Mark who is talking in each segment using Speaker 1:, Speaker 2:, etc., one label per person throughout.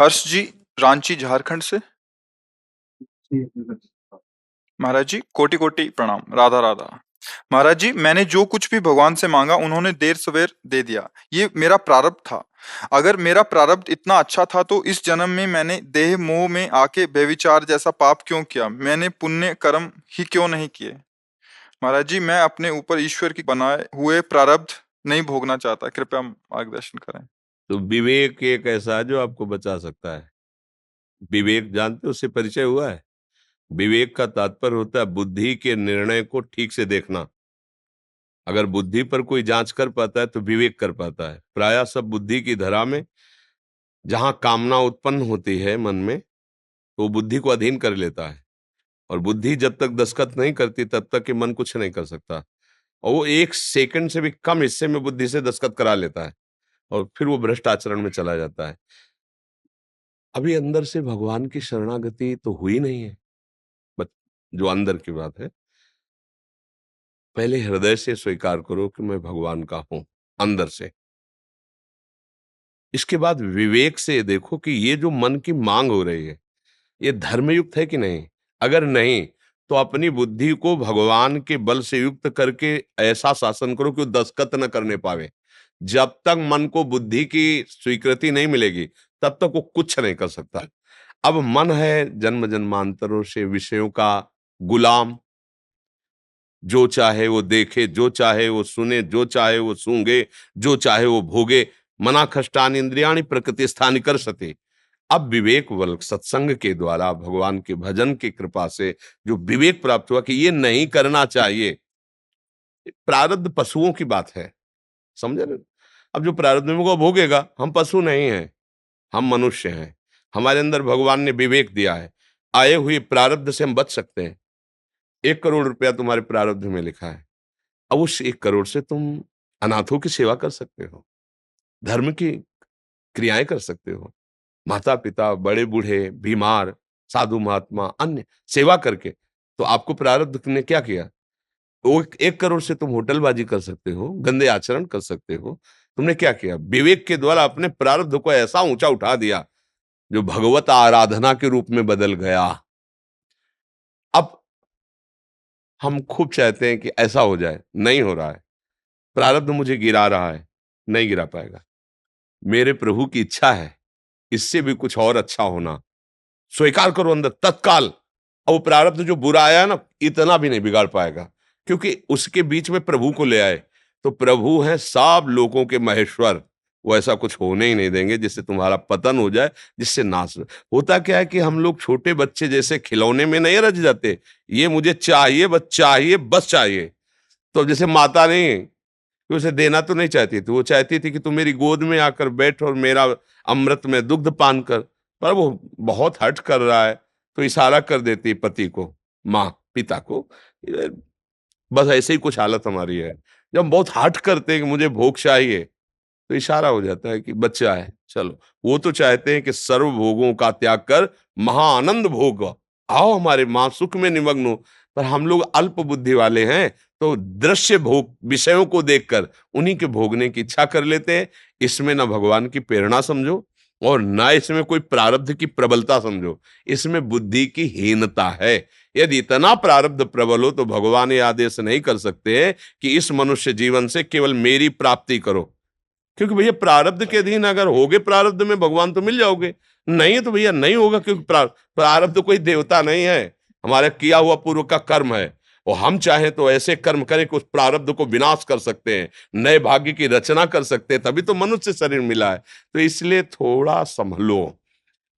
Speaker 1: हर्ष जी, रांची झारखंड से।
Speaker 2: जी।
Speaker 1: महाराज जी कोटि कोटि प्रणाम, राधा राधा। महाराज जी, मैंने जो कुछ भी भगवान से मांगा उन्होंने देर सवेर दे दिया। ये मेरा प्रारब्ध था। अगर मेरा प्रारब्ध इतना अच्छा था तो इस जन्म में मैंने देह मोह में आके व्यभिचार जैसा पाप क्यों किया? मैंने पुण्य कर्म ही क्यों नहीं किए? महाराज जी, मैं अपने ऊपर ईश्वर की बनाए हुए प्रारब्ध नहीं भोगना चाहता, कृपया मार्गदर्शन करें।
Speaker 3: तो विवेक एक ऐसा है जो आपको बचा सकता है। विवेक जानते हो, उससे परिचय हुआ है? विवेक का तात्पर्य होता है बुद्धि के निर्णय को ठीक से देखना। अगर बुद्धि पर कोई जांच कर पाता है तो विवेक कर पाता है। प्रायः सब बुद्धि की धरा में जहां कामना उत्पन्न होती है मन में, तो बुद्धि को अधीन कर लेता है। और बुद्धि जब तक दस्तखत नहीं करती तब तक कि मन कुछ नहीं कर सकता। और वो 1 सेकंड से भी कम हिस्से में बुद्धि से दस्तखत करा लेता है और फिर वो भ्रष्ट आचरण में चला जाता है। अभी अंदर से भगवान की शरणागति तो हुई नहीं है। बट जो अंदर की बात है, पहले हृदय से स्वीकार करो कि मैं भगवान का हूं, अंदर से। इसके बाद विवेक से देखो कि ये जो मन की मांग हो रही है, ये धर्मयुक्त है कि नहीं। अगर नहीं, तो अपनी बुद्धि को भगवान के बल से युक्त करके ऐसा शासन करो कि वो दस्तखत न करने पावे। जब तक मन को बुद्धि की स्वीकृति नहीं मिलेगी, तब तक वो कुछ नहीं कर सकता। अब मन है जन्म जन्मांतरों से विषयों का गुलाम। जो चाहे वो देखे, जो चाहे वो सुने, जो चाहे वो सूंघे, जो चाहे वो भोगे। मना खष्टान इंद्रियाणि प्रकृति स्थानि कर सते। अब विवेक बल सत्संग के द्वारा भगवान के भजन की कृपा से जो विवेक प्राप्त हुआ कि ये नहीं करना चाहिए। प्रारब्ध पशुओं की बात है, समझे ना। अब जो प्रारब्ध में वो भोगेगा, हम पशु नहीं हैं, हम मनुष्य हैं। हमारे अंदर भगवान ने विवेक दिया है। आए हुए प्रारब्ध से हम बच सकते हैं। 1 करोड़ रुपया तुम्हारे प्रारब्ध में लिखा है। अब उस 1 करोड़ से तुम अनाथों की सेवा कर सकते हो, धर्म की क्रियाएं कर सकते हो, माता पिता, बड़े बूढ़े, बीमार, साधु महात्मा, अन्य सेवा करके। तो आपको प्रारब्ध ने क्या किया? वो 1 करोड़ से तुम होटलबाजी कर सकते हो, गंदे आचरण कर सकते हो। तुमने क्या किया? विवेक के द्वारा अपने प्रारब्ध को ऐसा ऊंचा उठा दिया जो भगवत आराधना के रूप में बदल गया। अब हम खूब चाहते हैं कि ऐसा हो जाए, नहीं हो रहा है। प्रारब्ध मुझे गिरा रहा है, नहीं गिरा पाएगा। मेरे प्रभु की इच्छा है इससे भी कुछ और अच्छा होना। स्वीकार करो अंदर तत्काल। और वो प्रारब्ध जो बुरा आया ना, इतना भी नहीं बिगाड़ पाएगा, क्योंकि उसके बीच में प्रभु को ले आए। तो प्रभु हैं सब लोगों के महेश्वर। वो ऐसा कुछ होने ही नहीं देंगे जिससे तुम्हारा पतन हो जाए, जिससे नाश होता क्या है कि हम लोग छोटे बच्चे जैसे खिलौने में नहीं रच जाते। ये मुझे चाहिए, बस चाहिए, बस चाहिए। तो जैसे माता नहीं कि उसे देना तो नहीं चाहती थी, वो चाहती थी कि तू मेरी गोद में आकर बैठ और मेरा अमृत में दुग्ध पान कर। पर वो बहुत हठ कर रहा है, तो इशारा कर देती पति को, माँ पिता को। ये बस ऐसे ही कुछ हालत हमारी है। जब हम बहुत हठ करते हैं कि मुझे भोग चाहिए, तो इशारा हो जाता है कि बच्चा है, चलो। वो तो चाहते हैं कि सर्व भोगों का त्याग कर महाआनंद भोग आओ, हमारे माँ सुख में निमग्न हो। पर हम लोग अल्प बुद्धि वाले हैं, तो दृश्य भोग विषयों को देखकर उन्हीं के भोगने की इच्छा कर लेते हैं। इसमें ना भगवान की प्रेरणा समझो और ना इसमें कोई प्रारब्ध की प्रबलता समझो। इसमें बुद्धि की हीनता है। यदि इतना प्रारब्ध प्रबल हो तो भगवान ये आदेश नहीं कर सकते हैं कि इस मनुष्य जीवन से केवल मेरी प्राप्ति करो। क्योंकि भैया प्रारब्ध के अधीन अगर होगे, प्रारब्ध में भगवान तो मिल जाओगे। नहीं तो भैया नहीं होगा, क्योंकि प्रारब्ध कोई देवता नहीं है, हमारे किया हुआ पूर्व का कर्म है। और हम चाहें तो ऐसे कर्म करें कि उस प्रारब्ध को विनाश कर सकते हैं, नए भाग्य की रचना कर सकते हैं। तभी तो मनुष्य शरीर मिला है। तो इसलिए थोड़ा संभलो।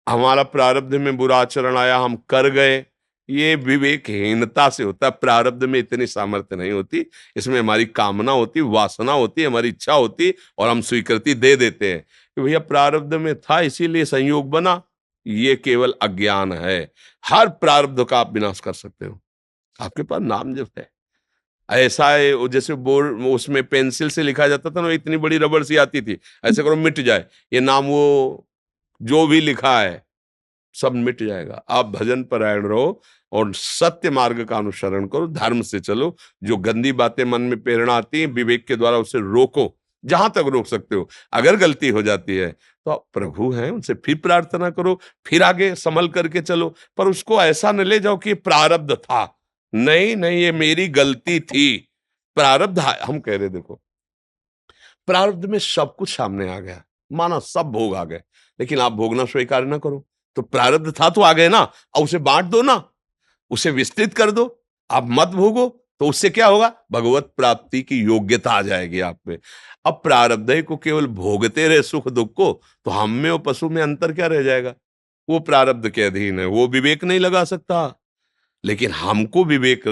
Speaker 3: हमारा प्रारब्ध में बुरा आचरण आया, हम कर गए, ये विवेकहीनता से होता है। प्रारब्ध में इतनी सामर्थ्य नहीं होती। इसमें हमारी कामना होती, वासना होती, हमारी इच्छा होती, और हम स्वीकृति दे देते हैं कि भैया प्रारब्ध में था इसीलिए संयोग बना। ये केवल अज्ञान है। हर प्रारब्ध का आप विनाश कर सकते हो। आपके पास नाम जब है, ऐसा है वो जैसे बोर्ड उसमें पेंसिल से लिखा जाता था ना, इतनी बड़ी रबड़ सी आती थी, ऐसे करो मिट जाए ये नाम, वो जो भी लिखा है सब मिट जाएगा। आप भजन परायण रहो और सत्य मार्ग का अनुसरण करो, धर्म से चलो। जो गंदी बातें मन में प्रेरणा आती है, विवेक के द्वारा उसे रोको। जहां तक रोक सकते हो। अगर गलती हो जाती है तो आप प्रभु हैं, उनसे फिर प्रार्थना करो, फिर आगे संभल करके चलो। पर उसको ऐसा न ले जाओ कि ये प्रारब्ध था। नहीं नहीं, ये मेरी गलती थी। प्रारब्ध हम कह रहे देखो, प्रारब्ध में सब कुछ सामने आ गया, माना सब भोग आ गए, लेकिन आप भोगना स्वीकार ना करो। तो प्रारब्ध था तो आ गए ना, और उसे बांट दो ना, उसे विस्तृत कर दो। आप मत भोगो, तो उससे क्या होगा? भगवत प्राप्ति की योग्यता आ जाएगी आप में। अब प्रारब्ध को केवल भोगते रहे सुख दुख को, तो हम में और पशु में अंतर क्या रह जाएगा? वो प्रारब्ध के अधीन है, वो विवेक नहीं लगा सकता। लेकिन हमको विवेक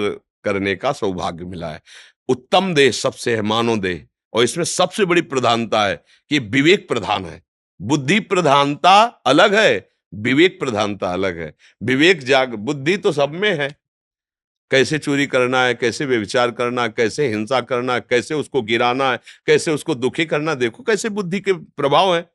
Speaker 3: करने का सौभाग्य मिला है। उत्तम देह सबसे है मानव देह, और इसमें सबसे बड़ी प्रधानता है कि विवेक प्रधान है। बुद्धि प्रधानता अलग है, विवेक प्रधानता अलग है। विवेक जाग, बुद्धि तो सब में है। कैसे चोरी करना है, कैसे व्यभिचार करना है, कैसे हिंसा करना है, कैसे उसको गिराना है, कैसे उसको दुखी करना, देखो कैसे बुद्धि के प्रभाव है।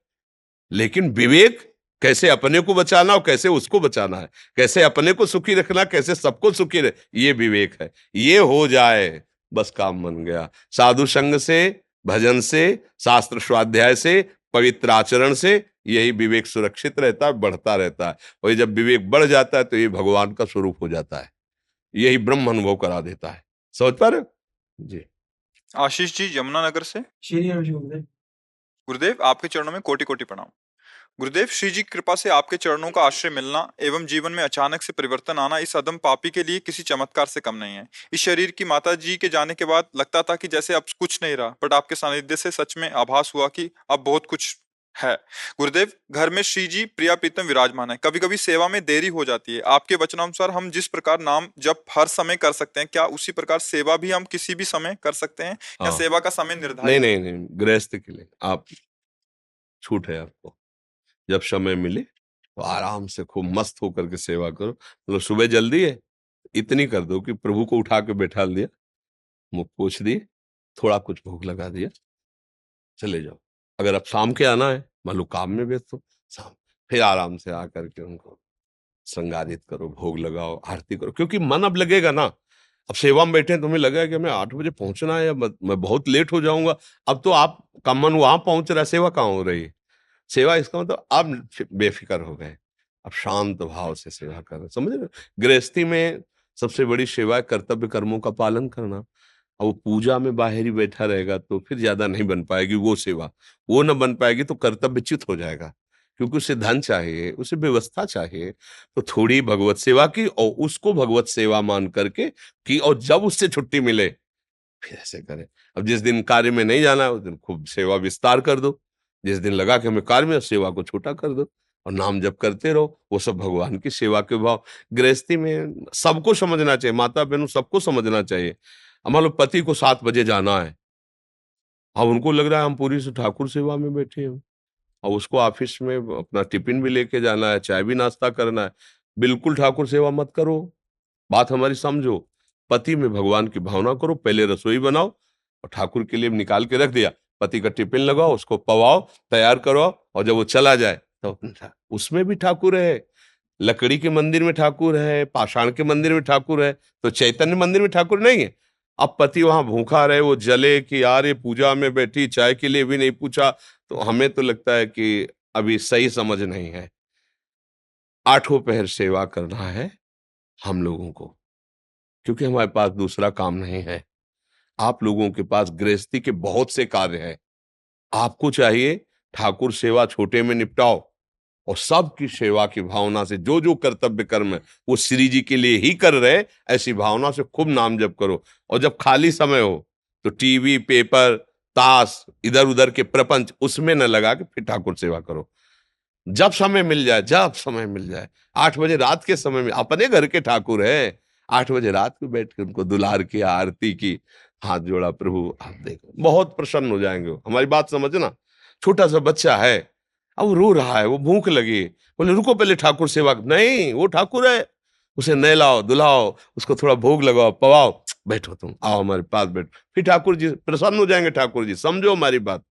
Speaker 3: लेकिन विवेक, कैसे अपने को बचाना और कैसे उसको बचाना है, कैसे अपने को सुखी रखना, कैसे सबको सुखी रहे, ये विवेक है। ये हो जाए बस काम बन गया। साधु संग से, भजन से, शास्त्र स्वाध्याय से, पवित्र आचरण से यही विवेक सुरक्षित रहता है, बढ़ता रहता है। और जब विवेक बढ़ जाता है तो ये भगवान का स्वरूप हो जाता है, यही ब्रह्म अनुभव करा देता है। समझ पा रहे हो जी?
Speaker 1: आशीष जी यमुनानगर से।
Speaker 2: श्री राम जी गुरुदेव।
Speaker 1: गुरुदेव आपके चरणों में कोटि कोटि प्रणाम। गुरुदेव, श्री जी की कृपा से आपके चरणों का आश्रय मिलना एवं जीवन में अचानक से परिवर्तन आना इस अदम पापी के लिए किसी चमत्कार से कम नहीं है। इस शरीर की माता जी के जाने के बाद लगता था कि जैसे अब कुछ नहीं रहा, बट आपके सानिध्य से सच में आभास हुआ कि अब बहुत कुछ है। गुरुदेव, घर में श्री जी प्रिया प्रीतम विराजमान है। कभी कभी सेवा में देरी हो जाती है। आपके वचनानुसार हम जिस प्रकार नाम जप हर समय कर सकते हैं, क्या उसी प्रकार सेवा भी हम किसी भी समय कर सकते हैं, या
Speaker 3: हाँ,
Speaker 1: सेवा का समय
Speaker 3: नहीं
Speaker 1: निर्धारित है?
Speaker 3: नहीं नहीं, गृहस्थ के लिए आप, छूट है आपको। जब समय मिले तो आराम से खूब मस्त होकर के सेवा करो। मतलब सुबह जल्दी है, इतनी कर दो कि प्रभु को उठा के बैठा दिया, मुख पोछ दिए, थोड़ा कुछ भोग लगा दिया, चले जाओ। अगर अब शाम के आना है, मान लो काम में व्यस्त हो, शाम फिर आराम से आकर के उनको श्रृंगारित करो, भोग लगाओ, आरती करो। क्योंकि मन अब लगेगा ना, अब सेवा में बैठे हैं, तुम्हें लगेगा कि हमें 8 बजे पहुंचना है या मैं बहुत लेट हो जाऊंगा। अब तो आपका मन वहां पहुंच रहा है, सेवा कहाँ हो रही है? सेवा इसका मतलब आप बेफिक्र हो गए, अब शांत भाव से सेवा कर रहे, समझ रहे हो? गृहस्थी में सबसे बड़ी सेवा है कर्तव्य कर्मों का पालन करना। अब वो पूजा में बाहर ही बैठा रहेगा तो फिर ज्यादा नहीं बन पाएगी वो सेवा। वो न बन पाएगी तो कर्तव्यच्युत हो जाएगा, क्योंकि उसे धन चाहिए, उसे व्यवस्था चाहिए। तो थोड़ी भगवत सेवा की और उसको भगवत सेवा मान करके की, और जब उससे छुट्टी मिले फिर ऐसे करें। अब जिस दिन कार्य में नहीं जाना है उस दिन खूब सेवा विस्तार कर दो, जिस दिन लगा कि हमें कार्य में, सेवा को छोटा कर दो और नाम जप करते रहो। वो सब भगवान की सेवा के भाव। गृहस्थी में सबको समझना चाहिए, माता बहनों सबको समझना चाहिए। अब मान लो पति को 7 बजे जाना है, अब उनको लग रहा है हम पूरी से ठाकुर सेवा में बैठे हैं, और उसको ऑफिस में अपना टिफिन भी लेके जाना है, चाय भी नाश्ता करना है। बिल्कुल ठाकुर सेवा मत करो, बात हमारी समझो। पति में भगवान की भावना करो, पहले रसोई बनाओ और ठाकुर के लिए निकाल के रख दिया, पति का टिफिन लगाओ, उसको पवाओ, तैयार करो, और जब वो चला जाए तो उसमें भी ठाकुर है। लकड़ी के मंदिर में ठाकुर है, पाषाण के मंदिर में ठाकुर है, तो चैतन्य मंदिर में ठाकुर नहीं है? अब पति वहां भूखा रहे, वो जले कि यार ये पूजा में बैठी, चाय के लिए भी नहीं पूछा, तो हमें तो लगता है कि अभी सही समझ नहीं है। 8 पहर सेवा करना है हम लोगों को, क्योंकि हमारे पास दूसरा काम नहीं है। आप लोगों के पास गृहस्थी के बहुत से कार्य हैं। आपको चाहिए ठाकुर सेवा छोटे में निपटाओ, और सबकी सेवा की भावना से जो जो कर्तव्य कर्म है वो श्री जी के लिए ही कर रहे, ऐसी भावना से खूब नाम जप करो। और जब खाली समय हो तो टीवी, पेपर, ताश, इधर उधर के प्रपंच उसमें न लगा के फिर ठाकुर सेवा करो। जब समय मिल जाए, जब समय मिल जाए, 8 बजे रात के समय में अपने घर के ठाकुर है, 8 बजे रात को बैठ के उनको दुलार किया, आरती की, हाथ जोड़ा, प्रभु आप देखो बहुत प्रसन्न हो जाएंगे वो। हमारी बात समझना। छोटा सा बच्चा है, अब वो रो रहा है, वो भूख लगी, बोले रुको पहले ठाकुर सेवा। नहीं, वो ठाकुर है, उसे नहलाओ धुलाओ, उसको थोड़ा भोग लगाओ, पवाओ, बैठो तुम, आओ हमारे पास बैठो। फिर ठाकुर जी प्रसन्न हो जाएंगे। ठाकुर जी समझो हमारी बात।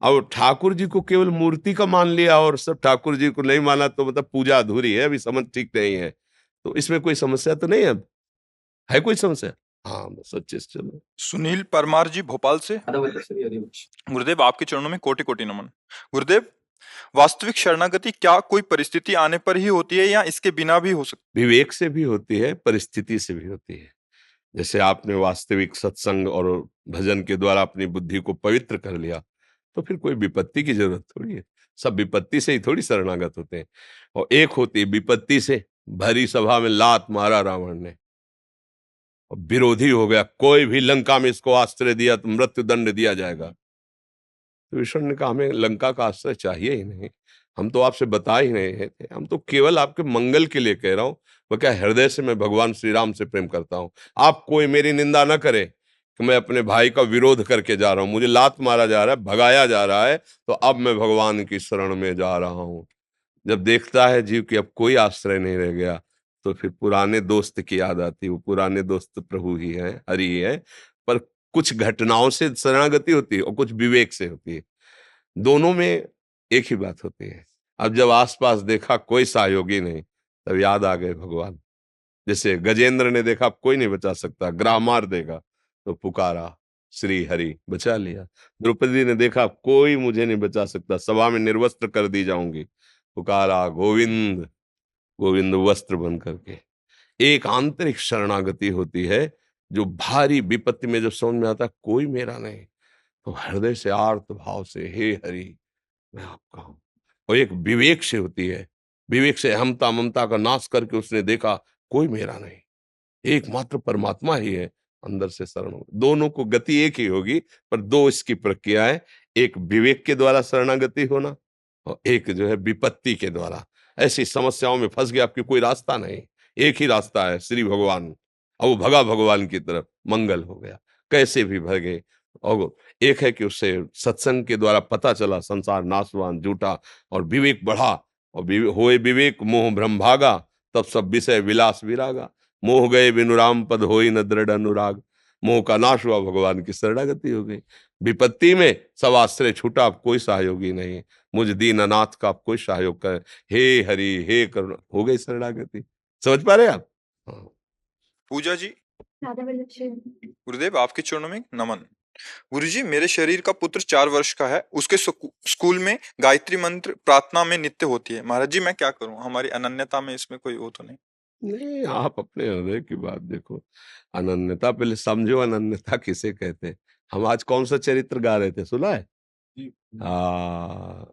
Speaker 3: अब ठाकुर जी को केवल मूर्ति का मान लिया और सब ठाकुर जी को नहीं माना, तो मतलब पूजा अधूरी है, अभी समझ ठीक नहीं है। तो इसमें कोई समस्या तो नहीं है? अब है कोई समस्या? हाँ, बस अच्छे से चलो।
Speaker 1: सुनील परमार जी भोपाल से। गुरुदेव आपके चरणों में कोटि कोटि नमन। गुरुदेव, वास्तविक शरणागति क्या कोई परिस्थिति आने पर ही होती है या इसके बिना भी हो सकती
Speaker 3: विवेक से भी होती है, परिस्थिति से भी होती है। जैसे आपने वास्तविक सत्संग और भजन के द्वारा अपनी बुद्धि को पवित्र कर लिया, तो फिर कोई विपत्ति की जरूरत थोड़ी है। सब विपत्ति से ही थोड़ी शरणागत होते हैं। और एक होती है विपत्ति से, भरी सभा में लात मारा रावण ने और विरोधी हो गया, कोई भी लंका में इसको आश्रय दिया तो मृत्यु दंड दिया जाएगा। तो ईश्वर ने कहा हमें लंका का आश्रय चाहिए ही नहीं, हम तो आपसे बता ही नहीं थे, हम तो केवल आपके मंगल के लिए कह रहा हूं। वो क्या, हृदय से मैं भगवान श्री राम से प्रेम करता हूं। आप कोई मेरी निंदा ना करे कि मैं अपने भाई का विरोध करके जा रहा हूं, मुझे लात मारा जा रहा है, भगाया जा रहा है, तो अब मैं भगवान की शरण में जा रहा हूं। जब देखता है जीव कि अब कोई आश्रय नहीं रह गया, तो फिर पुराने दोस्त की याद आती है। वो पुराने दोस्त प्रभु ही है, हरि ही है। पर कुछ घटनाओं से शरणागति होती है और कुछ विवेक से होती है। दोनों में एक ही बात होती है। अब जब आसपास देखा कोई सहयोगी नहीं, तब याद आ गए भगवान। जैसे गजेंद्र ने देखा कोई नहीं बचा सकता, ग्राह मार देगा, तो पुकारा श्री हरि, बचा लिया। द्रौपदी ने देखा कोई मुझे नहीं बचा सकता, सभा में निर्वस्त्र कर दी जाऊंगी, पुकारा गोविंद, गोविंद वस्त्र बन करके। एक आंतरिक शरणागति होती है, जो भारी विपत्ति में जब समझ में आता है कोई मेरा नहीं, तो हृदय से आर्त भाव से हे हरि मैं आपका हूं। और एक विवेक से होती है, विवेक से अहमता ममता का नाश करके उसने देखा कोई मेरा नहीं, एकमात्र परमात्मा ही है, अंदर से शरण हो। दोनों को गति एक ही होगी, पर दो इसकी प्रक्रियाएं, एक विवेक के द्वारा शरणागति होना और एक जो है विपत्ति के द्वारा। ऐसी समस्याओं में फंस गया, आपकी कोई रास्ता नहीं, एक ही रास्ता है श्री भगवान। अब वो भगा भगवान की तरफ, मंगल हो गया, कैसे भी भगे। और एक है कि उससे सत्संग के द्वारा पता चला संसार नाशवान झूठा, और विवेक बढ़ा, और होए विवेक मोह भ्रम भागा, तब सब विषय विलास विरागा। मोह गए बिनु राम पद होई न दृढ़ अनुराग। मोह का नाश हुआ, भगवान की शरणागति हो गई। विपत्ति में सब आश्रय छूटा, अब कोई सहयोगी नहीं, मुझ दीन अनाथ का अब कोई सहयोग कर, हे हरि हे करुणा, हो गई शरणागति। समझ पा रहे आप? हाँ।
Speaker 1: पूजा जी। गुरुदेव आपके चरणों में नमन। गुरुजी, मेरे शरीर का पुत्र 4 वर्ष का है, उसके स्कूल में गायत्री मंत्र प्रार्थना में नित्य होती है। महाराज जी मैं क्या करूं, हमारी अनन्यता में इसमें कोई वो तो नहीं?
Speaker 3: नहीं, आप अपने हृदय की बात देखो। अनन्यता पहले समझो, अनन्यता किसे कहते हैं। हम आज कौन सा चरित्र गा रहे थे, सुना है? हाँ,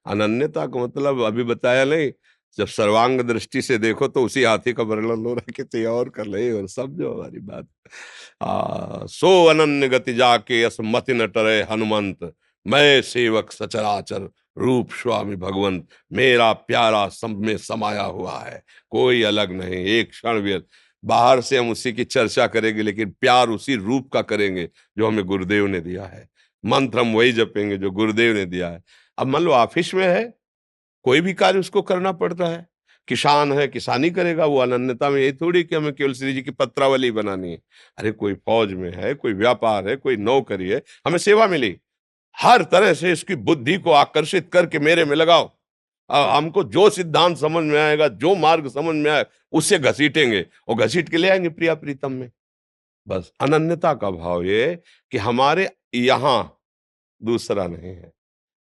Speaker 3: अनन्यता का मतलब अभी बताया नहीं। जब सर्वांग दृष्टि से देखो तो उसी हाथी का वर्णन हो रहा है, किसी और कर ले, और समझो हमारी बात। सो अनन्य गति जाके यस मति न टरे हनुमंत, मैं सेवक सचराचर रूप स्वामी भगवंत। मेरा प्यारा सब में समाया हुआ है, कोई अलग नहीं, एक क्षण भी। बाहर से हम उसी की चर्चा करेंगे, लेकिन प्यार उसी रूप का करेंगे जो हमें गुरुदेव ने दिया है। मंत्र हम वही जपेंगे जो गुरुदेव ने दिया है। अब मान लो ऑफिस में है, कोई भी कार्य उसको करना पड़ता है। किसान है, किसानी करेगा, वो अनन्यता में। यही थोड़ी कि हमें केवल श्री जी की पत्रावली बनानी है। अरे कोई फौज में है, कोई व्यापार है, कोई नौकरी है, हमें सेवा मिली, हर तरह से इसकी बुद्धि को आकर्षित करके मेरे में लगाओ। हमको जो सिद्धांत समझ में आएगा, जो मार्ग समझ में आए, उससे घसीटेंगे और घसीट के ले आएंगे प्रिया प्रीतम में। बस अनन्यता का भाव ये कि हमारे यहाँ दूसरा नहीं है।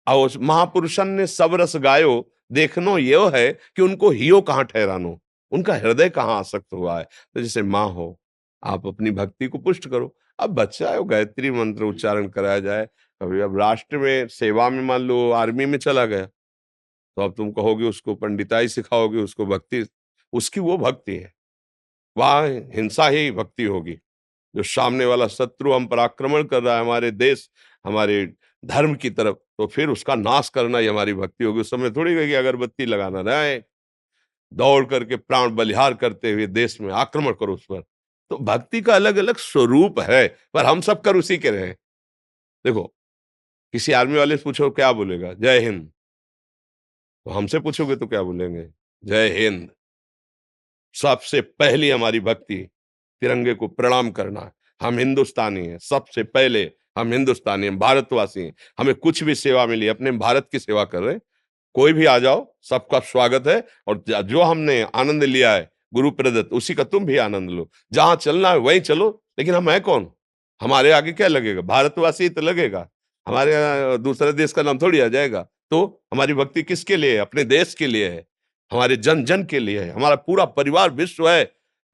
Speaker 3: और उस महापुरुषन ने सब रस गायो, देखनो ये है कि उनको हियो कहाँ ठहरानो, उनका हृदय कहाँ आसक्त हुआ है। तो जैसे माँ हो, आप अपनी भक्ति को पुष्ट करो। अब बच्चा है, गायत्री मंत्र उच्चारण कराया जाए। कभी अब राष्ट्र में सेवा में, मान लो आर्मी में चला गया, तो अब तुम कहोगे उसको पंडिताई सिखाओगे, उसको भक्ति, उसकी वो भक्ति है, वहां हिंसा ही भक्ति होगी। जो सामने वाला शत्रु हम पर आक्रमण कर रहा है, हमारे देश, हमारे धर्म की तरफ, तो फिर उसका नाश करना ही हमारी भक्ति होगी। उस समय थोड़ी कि अगरबत्ती लगाना रहे, दौड़ करके प्राण बलिहार करते हुए देश में आक्रमण करो उस पर। तो भक्ति का अलग अलग स्वरूप है, पर हम सब कर उसी के रहे। देखो, किसी आर्मी वाले से पूछो क्या बोलेगा, जय हिंद। तो हमसे पूछोगे तो क्या बोलेंगे, जय हिंद। सबसे पहली हमारी भक्ति तिरंगे को प्रणाम करना है। हम हिंदुस्तानी हैं, सबसे पहले हम हिंदुस्तानी हैं, भारतवासी हैं। हमें कुछ भी सेवा मिली, अपने भारत की सेवा कर रहे हैं। कोई भी आ जाओ, सबका स्वागत है। और जो हमने आनंद लिया है गुरु प्रदत्त, उसी का तुम भी आनंद लो। जहां चलना है वहीं चलो, लेकिन हम हैं कौन? हमारे आगे क्या लगेगा? भारतवासी तो लगेगा, हमारे दूसरे देश का नाम थोड़ी आ जाएगा। तो हमारी भक्ति किसके लिए है? अपने देश के लिए है, हमारे जन जन के लिए है। हमारा पूरा परिवार विश्व है,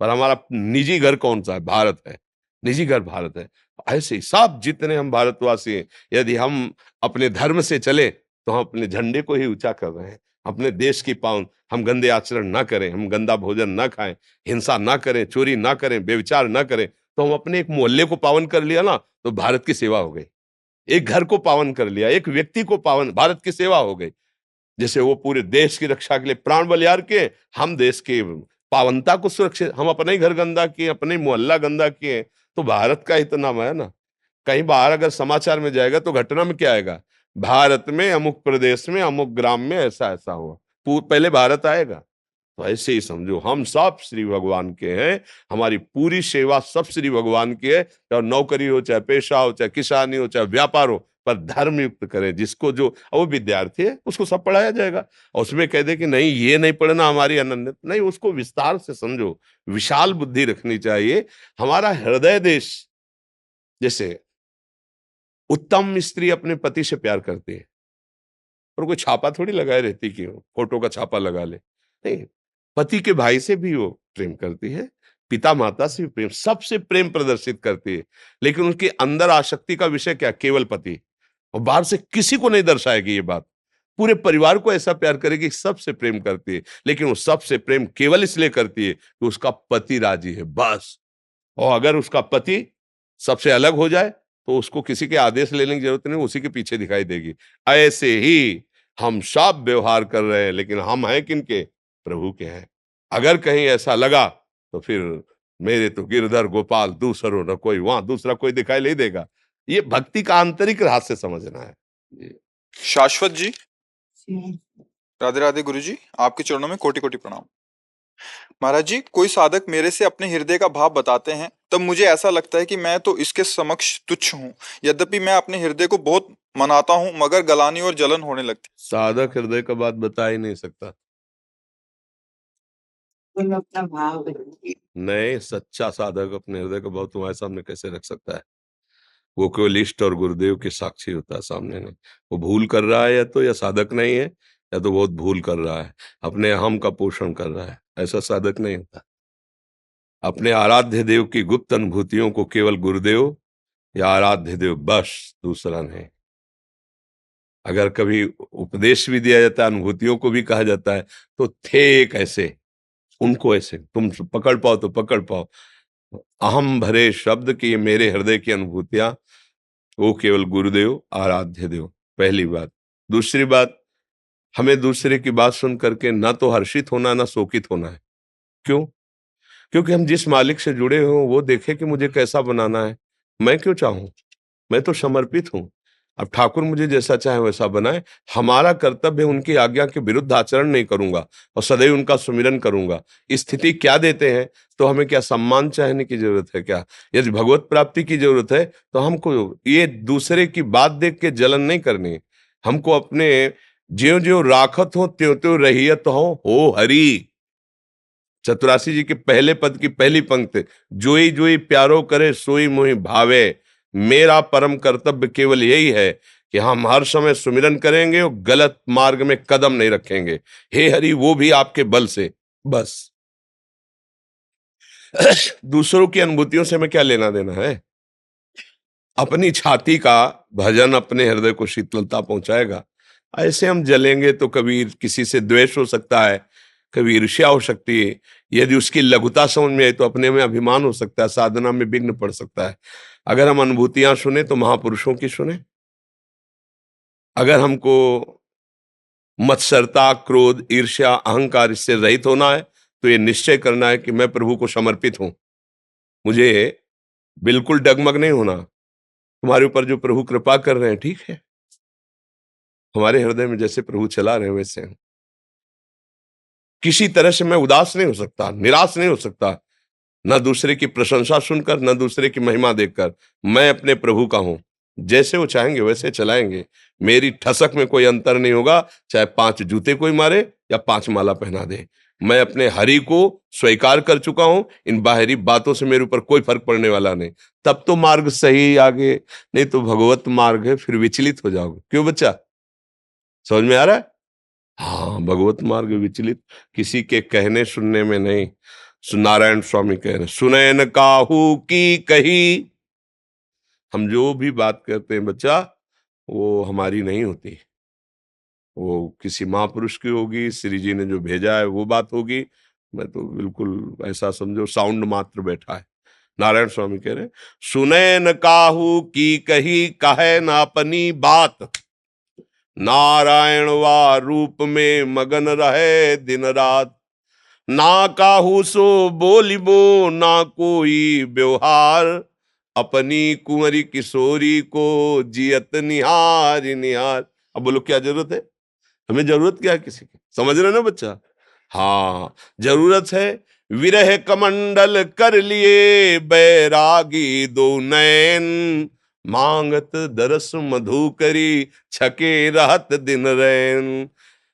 Speaker 3: पर हमारा निजी घर कौन सा है? भारत है, निजी घर भारत है। ऐसे ही सब जितने हम भारतवासी हैं, यदि हम अपने धर्म से चले तो हम अपने झंडे को ही ऊंचा कर रहे हैं, अपने देश की पावन। हम गंदे आचरण ना करें, हम गंदा भोजन ना खाएं, हिंसा ना करें, चोरी ना करें, व्यभिचार ना करें, तो हम अपने एक मोहल्ले को पावन कर लिया ना, तो भारत की सेवा हो गई। एक घर को पावन कर लिया, एक व्यक्ति को पावन, भारत की सेवा हो गई। जैसे वो पूरे देश की रक्षा के लिए प्राण बलियार के, हम देश की पावनता को सुरक्षित, हम अपने ही घर गंदा किए, अपने ही मोहल्ला गंदा किए, तो भारत का ही तो नाम है ना। कहीं बाहर अगर समाचार में जाएगा तो घटना में क्या आएगा? भारत में अमुक प्रदेश में अमुक ग्राम में ऐसा ऐसा हुआ, पहले भारत आएगा। तो ऐसे ही समझो, हम सब श्री भगवान के हैं, हमारी पूरी सेवा सब श्री भगवान की है। चाहे नौकरी हो, चाहे पेशा हो, चाहे किसानी हो, चाहे व्यापार हो, पर धर्म युक्त करें। जिसको जो, वो विद्यार्थी है उसको सब पढ़ाया जाएगा, और उसमें कह दे कि नहीं ये नहीं पढ़ना हमारी अनन्यता, नहीं, उसको विस्तार से समझो, विशाल बुद्धि रखनी चाहिए। हमारा हृदय देश, जैसे उत्तम स्त्री अपने पति से प्यार करती है, और कोई छापा थोड़ी लगाए रहती कि फोटो का छापा लगा ले, नहीं, पति के भाई से भी वो प्रेम करती है, पिता माता से भी प्रेम, सबसे प्रेम प्रदर्शित करती है। लेकिन उसके अंदर आसक्ति का विषय क्या? केवल पति, और बाहर से किसी को नहीं दर्शाएगी ये बात। पूरे परिवार को ऐसा प्यार करेगी, सबसे प्रेम करती है, लेकिन वो सबसे प्रेम केवल इसलिए करती है कि उसका पति राजी है, बस। और अगर उसका पति सबसे अलग हो जाए तो उसको किसी के आदेश लेने की जरूरत नहीं, उसी के पीछे दिखाई देगी। ऐसे ही हम सब व्यवहार कर रहे हैं, लेकिन हम हैं किनके? प्रभु के हैं। अगर कहीं ऐसा लगा तो फिर मेरे तो गिरधर गोपाल दूसरो न कोई, वहां दूसरा कोई दिखाई नहीं देगा। ये भक्ति का आंतरिक रहस्य समझना है जी।
Speaker 1: शाश्वत जी, राधे राधे गुरु जी, आपके चरणों में कोटि कोटि प्रणाम। महाराज जी, कोई साधक मेरे से अपने हृदय का भाव बताते हैं, तब मुझे ऐसा लगता है कि मैं तो इसके समक्ष तुच्छ हूँ। यद्यपि मैं अपने हृदय को बहुत मनाता हूँ, मगर गलानी और जलन होने लगती।
Speaker 3: साधक हृदय का बात बता ही नहीं सकता।
Speaker 2: अपना भाव
Speaker 3: नहीं, सच्चा साधक अपने हृदय का भाव तुम्हारे सामने कैसे रख सकता है? वो केवल इष्ट और गुरुदेव के साक्षी होता है, सामने नहीं। वो भूल कर रहा है, या तो या साधक नहीं है, या तो बहुत भूल कर रहा है, अपने अहम का पोषण कर रहा है। ऐसा साधक नहीं होता। अपने आराध्य देव की गुप्त अनुभूतियों को केवल गुरुदेव या आराध्य देव, बस, दूसरा नहीं। अगर कभी उपदेश भी दिया जाता है, अनुभूतियों को भी कहा जाता है, तो थे एक ऐसे, उनको ऐसे तुम पकड़ पाओ तो पकड़ पाओ। अहम भरे शब्द की ये मेरे हृदय की अनुभूतियां, वो केवल गुरुदेव आराध्य देव, पहली बात। दूसरी बात, हमें दूसरे की बात सुन करके ना तो हर्षित होना, ना शोकित होना है। क्यों? क्योंकि हम जिस मालिक से जुड़े हो वो देखे कि मुझे कैसा बनाना है। मैं क्यों चाहूं? मैं तो समर्पित हूं। अब ठाकुर मुझे जैसा चाहे वैसा बनाए। हमारा कर्तव्य उनकी आज्ञा के विरुद्ध आचरण नहीं करूंगा, और सदैव उनका सुमिरन करूंगा। स्थिति क्या देते हैं तो हमें क्या सम्मान चाहने की जरूरत है? क्या यदि भगवत प्राप्ति की जरूरत है तो हमको ये दूसरे की बात देख के जलन नहीं करनी। हमको अपने ज्यों ज्यों राखत हो त्यों त्यों रहियत हो हरि। चतुरासी जी के पहले पद की पहली पंक्ति, जोई जोई प्यारो करे सोई मोहि भावे। मेरा परम कर्तव्य केवल यही है कि हम हर समय सुमिरन करेंगे और गलत मार्ग में कदम नहीं रखेंगे। हे हरि, वो भी आपके बल से, बस। दूसरों की अनुभूतियों से हमें क्या लेना देना है? अपनी छाती का भजन अपने हृदय को शीतलता पहुंचाएगा। ऐसे हम जलेंगे तो कभी किसी से द्वेष हो सकता है, कभी ईर्ष्या हो सकती है। यदि उसकी लघुता समझ में आए तो अपने में अभिमान हो सकता है, साधना में विघ्न पड़ सकता है। अगर हम अनुभूतियां सुने तो महापुरुषों की सुने। अगर हमको मत्सरता, क्रोध, ईर्ष्या, अहंकार इससे रहित होना है तो ये निश्चय करना है कि मैं प्रभु को समर्पित हूं। मुझे बिल्कुल डगमग नहीं होना। तुम्हारे ऊपर जो प्रभु कृपा कर रहे हैं ठीक है, हमारे हृदय में जैसे प्रभु चला रहे हैं वैसे हैं। किसी तरह से मैं उदास नहीं हो सकता, निराश नहीं हो सकता, ना दूसरे की प्रशंसा सुनकर, ना दूसरे की महिमा देखकर। मैं अपने प्रभु का हूं, जैसे वो चाहेंगे वैसे चलाएंगे। मेरी ठसक में कोई अंतर नहीं होगा, चाहे 5 जूते कोई मारे या 5 माला पहना दे। मैं अपने हरि को स्वीकार कर चुका हूं, इन बाहरी बातों से मेरे ऊपर कोई फर्क पड़ने वाला नहीं। तब तो मार्ग सही आगे, नहीं तो भगवत मार्ग है, फिर विचलित हो जाओगे। क्यों बच्चा, समझ में आ रहा है? हाँ, भगवत मार्ग विचलित किसी के कहने सुनने में नहीं। नारायण स्वामी कह रहे, सुने न काहू की कही। हम जो भी बात करते हैं बच्चा, वो हमारी नहीं होती, वो किसी महापुरुष की होगी, श्री जी ने जो भेजा है वो बात होगी। मैं तो बिल्कुल ऐसा समझो साउंड मात्र बैठा है। नारायण स्वामी कह रहे, सुने न काहू की कही, कहे न अपनी बात, नारायण वा रूप में मगन रहे दिन रात, ना काहू सो बोलिबो ना कोई व्यवहार, अपनी कुंवरी किशोरी को जियत निहार निहार। अब बोलो क्या जरूरत है, हमें जरूरत क्या है किसी की, समझ रहे ना बच्चा? हाँ, जरूरत है विरह कमंडल कर लिए बैरागी दो नैन, मांगत दरस मधु करी छके रहत दिन रैन।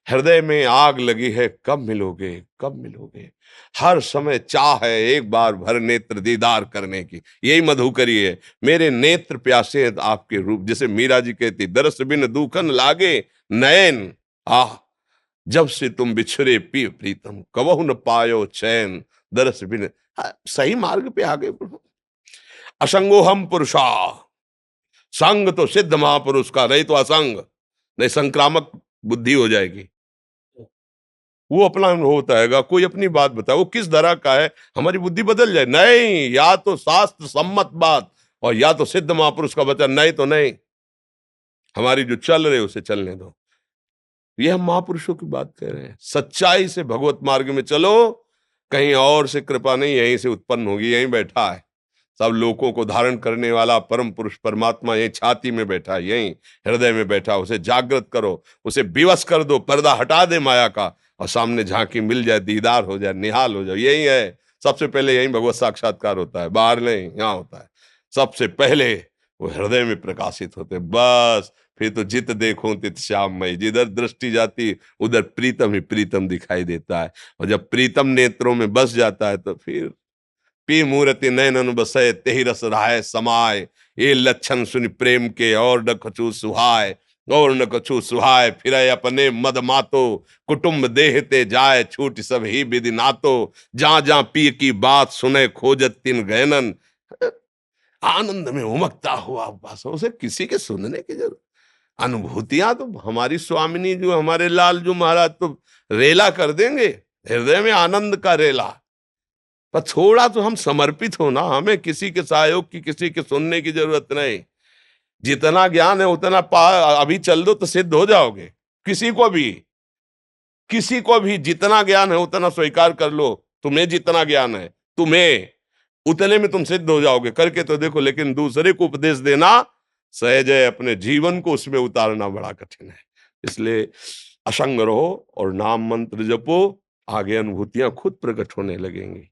Speaker 3: हृदय में आग लगी है, कब मिलोगे कब मिलोगे, हर समय चाह है एक बार भर नेत्र दीदार करने की, यही मधुकरी है। मेरे नेत्र प्यासे हैं आपके रूप, जैसे मीरा जी कहती, दरस बिन दूखन लागे नयन, आह जब से तुम बिछड़े पिय प्रीतम, कबहु न पायो चैन, दरस बिन। हाँ, सही मार्ग पे आ गए। असंगो हम पुरुषा, संग तो सिद्ध महापुरुष का, नहीं तो असंग, नहीं संक्रामक बुद्धि हो जाएगी। वो अपना अनुभव होता है, कोई अपनी बात बताए, वो किस तरह का है, हमारी बुद्धि बदल जाए। नहीं, या तो शास्त्र सम्मत बात और या तो सिद्ध महापुरुष का वचन, नहीं तो नहीं। हमारी जो चल रहे उसे चलने दो। ये हम महापुरुषों की बात कह रहे हैं। सच्चाई से भगवत मार्ग में चलो, कहीं और से कृपा नहीं, यहीं से उत्पन्न होगी, यहीं बैठा है। सब लोगों को धारण करने वाला परम पुरुष परमात्मा यहीं छाती में बैठा है, यहीं हृदय में बैठा। उसे जागृत करो, उसे विवश कर दो, पर्दा हटा दे माया का, और सामने झांकी मिल जाए, दीदार हो जाए, निहाल हो जाए। यही है, सबसे पहले यही भगवत साक्षात्कार होता है, बाहर नहीं, यहाँ होता है। सबसे पहले वो हृदय में प्रकाशित होते, बस फिर तो जित देखो तित श्याममय, जिधर दृष्टि जाती उधर प्रीतम ही प्रीतम दिखाई देता है। और जब प्रीतम नेत्रों में बस जाता है तो फिर पी मूर्ति नयनन बसय तेहि रस रहाय समाय, ये लक्षण सुनि प्रेम के और न कछु सुहाय, और न कछु सुहाय फिर अपने मद मातो, कुटुंब देहते जाय छूट सब ही विधि नातो, जहां जहां पी की बात सुने खोजत तिन गहनन, आनंद में उमकता हुआ बस, उसे किसी के सुनने की जरूरत। अनुभूतियां तो हमारी स्वामिनी जो, हमारे लाल जो महाराज तो रेला कर देंगे, हृदय में आनंद का रेला। पर थोड़ा तो हम समर्पित हो ना, हमें किसी के सहयोग की, किसी के सुनने की जरूरत नहीं। जितना ज्ञान है उतना अभी चल दो तो सिद्ध हो जाओगे। किसी को भी, किसी को भी जितना ज्ञान है उतना स्वीकार कर लो। तुम्हें जितना ज्ञान है, तुम्हें उतने में तुम सिद्ध हो जाओगे। करके तो देखो। लेकिन दूसरे को उपदेश देना सहज है, अपने जीवन को उसमें उतारना बड़ा कठिन है। इसलिए असंग रहो और नाम मंत्र जपो, आगे अनुभूतियां खुद प्रकट होने लगेंगी।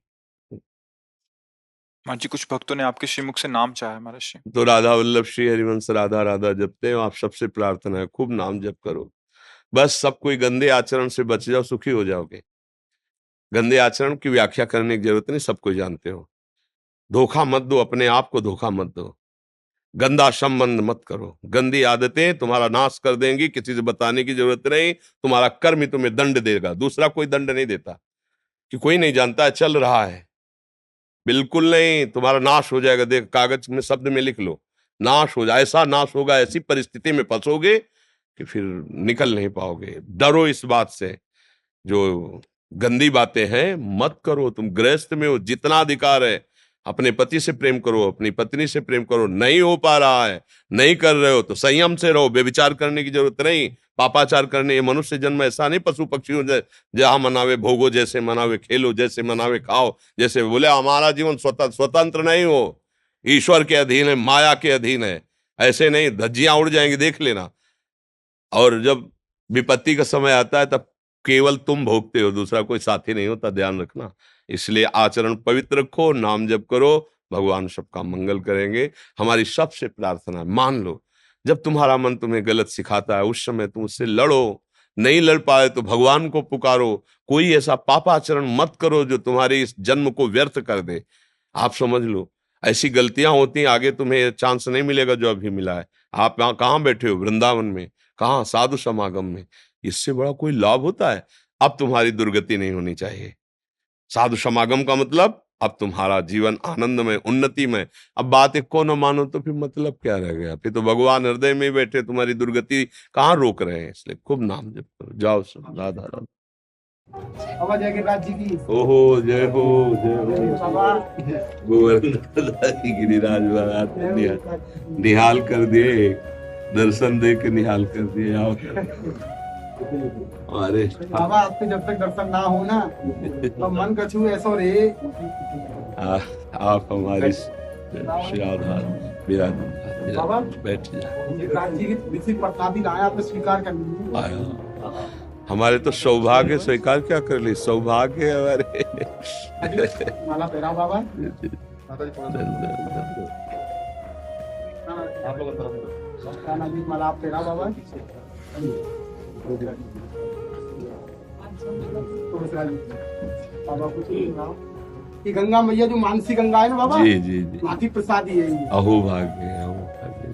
Speaker 1: महाराज जी, कुछ भक्तों ने आपके श्रीमुख से नाम चाहा है महाराज जी।
Speaker 3: तो राधा वल्लभ श्री हरिवंश राधा राधा जपते हो आप, सबसे प्रार्थना है खूब नाम जप करो। बस सब कोई गंदे आचरण से बच जाओ, सुखी हो जाओगे। गंदे आचरण की व्याख्या करने की जरूरत नहीं, सब कोई जानते हो। धोखा मत दो, अपने आप को धोखा मत दो। गंदा संबंध मत करो, गंदी आदतें तुम्हारा नाश कर देंगी। किसी से बताने की जरूरत नहीं, तुम्हारा कर्म ही तुम्हें दंड देगा, दूसरा कोई दंड नहीं देता। कि कोई नहीं जानता है, चल रहा है, बिल्कुल नहीं, तुम्हारा नाश हो जाएगा। देख, कागज में शब्द में लिख लो, नाश हो जाए। ऐसा नाश होगा, ऐसी परिस्थिति में फंसोगे कि फिर निकल नहीं पाओगे। डरो इस बात से। जो गंदी बातें हैं मत करो। तुम गृहस्थ में हो, जितना अधिकार है अपने पति से प्रेम करो, अपनी पत्नी से प्रेम करो। नहीं हो पा रहा है, नहीं कर रहे हो तो संयम से रहो। व्यभिचार करने की जरूरत नहीं, पापाचार करने। ये मनुष्य जन्म ऐसा नहीं पशु पक्षियों जहां मनावे भोगो, जैसे मनावे खेलो, जैसे मनावे खाओ। जैसे बोले हमारा जीवन स्वतंत्र नहीं हो, ईश्वर के अधीन है, माया के अधीन है। ऐसे नहीं, धज्जियां उड़ जाएंगी, देख लेना। और जब विपत्ति का समय आता है तब केवल तुम भोगते हो, दूसरा कोई साथी नहीं होता, ध्यान रखना। इसलिए आचरण पवित्र रखो, नाम जप करो, भगवान सबका मंगल करेंगे। हमारी सबसे प्रार्थना है, मान लो जब तुम्हारा मन तुम्हें गलत सिखाता है उस समय तुम उससे लड़ो। नहीं लड़ पाए तो भगवान को पुकारो, कोई ऐसा पापाचरण मत करो जो तुम्हारे इस जन्म को व्यर्थ कर दे। आप समझ लो, ऐसी गलतियां होती हैं, आगे तुम्हें चांस नहीं मिलेगा जो अभी मिला है। आप यहाँ कहाँ बैठे हो? वृंदावन में। कहाँ? साधु समागम में। इससे बड़ा कोई लाभ होता है? अब तुम्हारी दुर्गति नहीं होनी चाहिए। साधु समागम का मतलब अब तुम्हारा जीवन आनंदमय, उन्नतिमय। अब बात एक को न मानो तो फिर मतलब क्या रह गया? फिर तो भगवान हृदय में ही बैठे, तुम्हारी दुर्गति कहाँ रोक रहे हैं? इसलिए खूब नाम जप करो, जाओ सब। राधा राधा।
Speaker 2: बाबा जय गिरिराज जी की।
Speaker 3: ओहो जय हो, जय हो
Speaker 2: बाबा
Speaker 3: गोवर्धन गिरिराज महाराज निहाल कर दिए, दर्शन दे के निहाल कर दिए। आओ अरे
Speaker 2: बाबा आपके जब तक दर्शन ना हो ना तो मन कछु ऐसा रे।
Speaker 3: आप हमारी श्राद्धा विराज
Speaker 2: बाबा
Speaker 3: बैठ जाए।
Speaker 2: गिरिराज जी की विशेष प्रसादी लाया, आप स्वीकार कर लीजिए।
Speaker 3: आया हमारे तो सौभाग्य, स्वीकार क्या कर ली? सौभाग्य है हमारे।
Speaker 2: माला पहरा बाबा। माला आप पहरा बाबा। बाबा कुछ ये गंगा मैया जो मानसी गंगा है ना बाबा,
Speaker 3: जी जी जी,
Speaker 2: माथी प्रसादी है ये।
Speaker 3: अहो भाग्य, अहो भाग्य।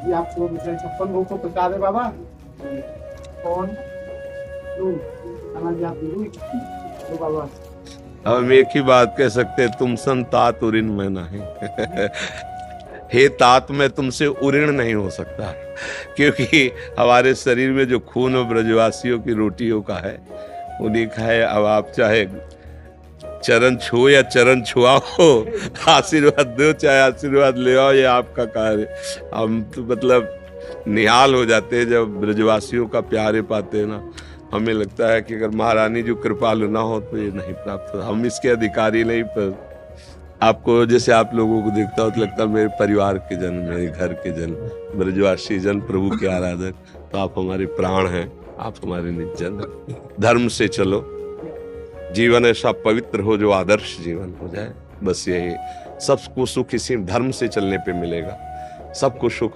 Speaker 2: ये आपको 56 भोग को प्रसाद है बाबा। कौन आप दीजिए बाबा।
Speaker 3: अब हम एक ही बात कह सकते हैं, तुम सन तात उऋण मैं नहीं। हे तात, मैं तुमसे उऋण नहीं हो सकता, क्योंकि हमारे शरीर में जो खून और ब्रजवासियों की रोटियों का है उन्हीं का है। अब आप चाहे चरण छुओ या चरण छुआओ, आशीर्वाद दो चाहे आशीर्वाद ले आओ, ये आपका कार्य। हम तो मतलब निहाल हो जाते हैं जब ब्रजवासियों का प्यारे पाते हैं ना। हमें लगता है कि अगर महारानी जो कृपालु ना हो तो ये नहीं प्राप्त हो। हम इसके अधिकारी नहीं, पर आपको जैसे आप लोगों को देखता हो तो लगता है मेरे परिवार के जन, मेरे घर के जन, ब्रजवासी जन, प्रभु के आराधक, तो आप हमारे प्राण हैं, आप हमारे निजन। धर्म से चलो, जीवन ऐसा पवित्र हो जो आदर्श जीवन हो जाए। बस यही, सबको सुख इसी धर्म से चलने पे मिलेगा। सबको सुख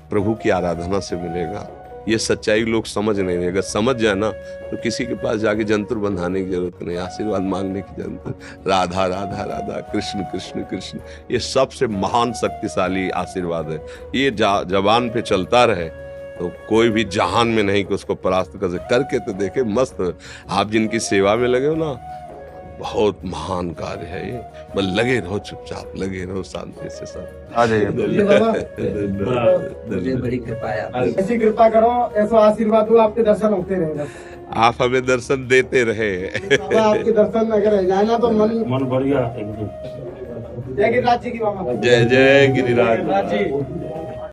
Speaker 3: प्रभु की आराधना से मिलेगा। ये सच्चाई लोग समझ नहीं रहे। अगर समझ जाए ना तो किसी के पास जाके जंतुर बंधाने की जरूरत नहीं, आशीर्वाद मांगने की जरूरत नहीं। राधा राधा राधा, कृष्ण कृष्ण कृष्ण, ये सबसे महान शक्तिशाली आशीर्वाद है। ये जबान पे चलता रहे तो कोई भी जहान में नहीं कि उसको परास्त कर सके। करके तो देखे, मस्त। आप जिनकी सेवा में लगे हो ना, बहुत महान कार्य है ये। बस लगे रहो, चुपचाप लगे रहो, शांति से सब।
Speaker 4: मुझे बड़ी कृपा है।
Speaker 2: ऐसी कृपा करो, ऐसा आशीर्वाद दो, आपके दर्शन होते रहे।
Speaker 3: आप हमें दर्शन देते रहे।
Speaker 2: बाबा आपके दर्शन अगर रह जाए ना तो मन
Speaker 4: बढ़िया।
Speaker 2: जय गिरिराज जी की बाबा।
Speaker 3: जय जय गिरिराज।